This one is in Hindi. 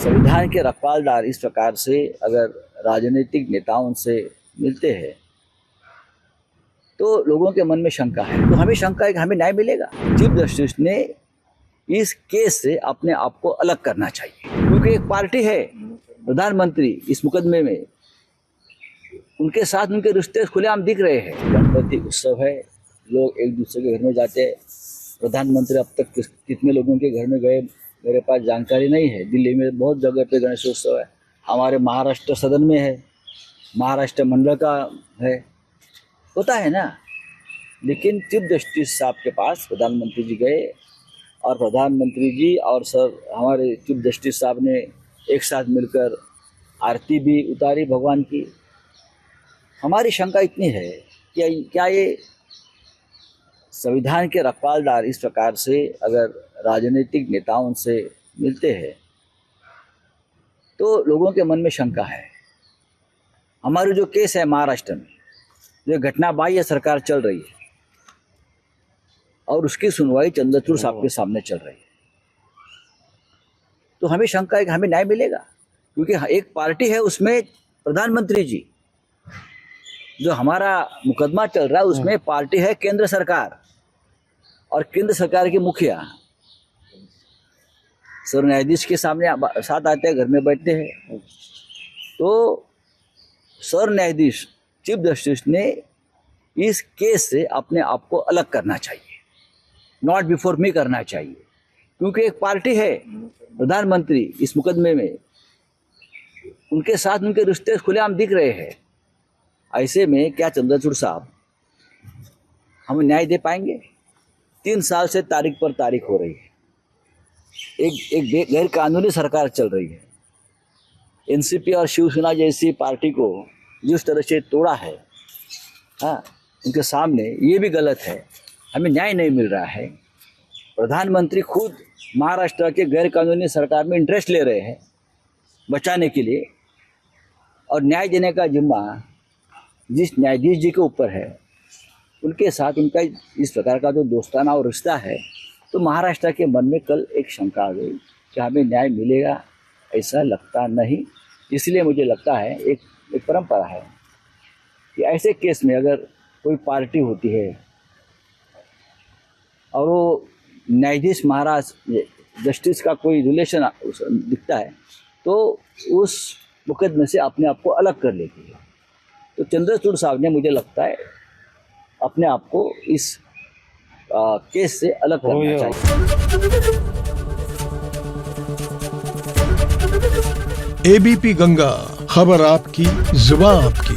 संविधान के रखवालदार इस प्रकार से अगर राजनीतिक नेताओं से मिलते हैं तो लोगों के मन में शंका है। तो हमें शंका है कि हमें न्याय मिलेगा। चीफ जस्टिस ने इस केस से अपने आप को अलग करना चाहिए, क्योंकि एक पार्टी है प्रधानमंत्री इस मुकदमे में, उनके साथ उनके रिश्ते खुलेआम दिख रहे हैं। गणपति उत्सव है, लोग एक दूसरे के घर में जाते हैं। प्रधानमंत्री अब तक कितने लोगों के घर में गए मेरे पास जानकारी नहीं है। दिल्ली में बहुत जगह पे गणेशोत्सव है, हमारे महाराष्ट्र सदन में है, महाराष्ट्र मंडल का है, होता है ना। लेकिन चीफ जस्टिस साहब के पास प्रधानमंत्री जी गए और प्रधानमंत्री जी और सर हमारे चीफ जस्टिस साहब ने एक साथ मिलकर आरती भी उतारी भगवान की। हमारी शंका इतनी है कि क्या ये संविधान के रखवालदार इस प्रकार से अगर राजनीतिक नेताओं से मिलते हैं तो लोगों के मन में शंका है। हमारी जो केस है महाराष्ट्र में, जो घटना बाह्य सरकार चल रही है और उसकी सुनवाई चंद्रचूड़ साहब के सामने चल रही है, तो हमें शंका है कि हमें न्याय मिलेगा। क्योंकि एक पार्टी है उसमें प्रधानमंत्री जी, जो हमारा मुकदमा चल रहा है उसमें पार्टी है केंद्र सरकार, और केंद्र सरकार के मुखिया सर न्यायाधीश के सामने साथ आते हैं, घर में बैठते हैं। तो सर न्यायाधीश चीफ जस्टिस ने इस केस से अपने आप को अलग करना चाहिए, नॉट बिफोर मी करना चाहिए। क्योंकि एक पार्टी है प्रधानमंत्री इस मुकदमे में, उनके साथ उनके रिश्ते खुलेआम दिख रहे हैं। ऐसे में क्या चंद्रचूड़ साहब हमें न्याय दे पाएंगे? 3 साल से तारीख पर तारीख हो रही है, एक गैर कानूनी सरकार चल रही है। एनसीपी और शिवसेना जैसी पार्टी को जिस तरह से तोड़ा है, हाँ, उनके सामने ये भी गलत है, हमें न्याय नहीं मिल रहा है। प्रधानमंत्री खुद महाराष्ट्र के गैर कानूनी सरकार में इंटरेस्ट ले रहे हैं बचाने के लिए, और न्याय देने का जिम्मा जिस न्यायाधीश जी के ऊपर है, उनके साथ उनका इस प्रकार का जो दोस्ताना और रिश्ता है, तो महाराष्ट्र के मन में कल एक शंका आ गई कि हमें न्याय मिलेगा। ऐसा लगता नहीं। इसलिए मुझे लगता है एक परंपरा है कि ऐसे केस में अगर कोई पार्टी होती है और वो न्यायाधीश महाराज जस्टिस का कोई रिलेशन दिखता है तो उस मुकदमे से अपने आप को अलग कर लेती है। तो चंद्रचूड़ साहब ने, मुझे लगता है, अपने आप को इस केस से अलग करना चाहिए। एबीपी गंगा, खबर आपकी, जुबान आपकी।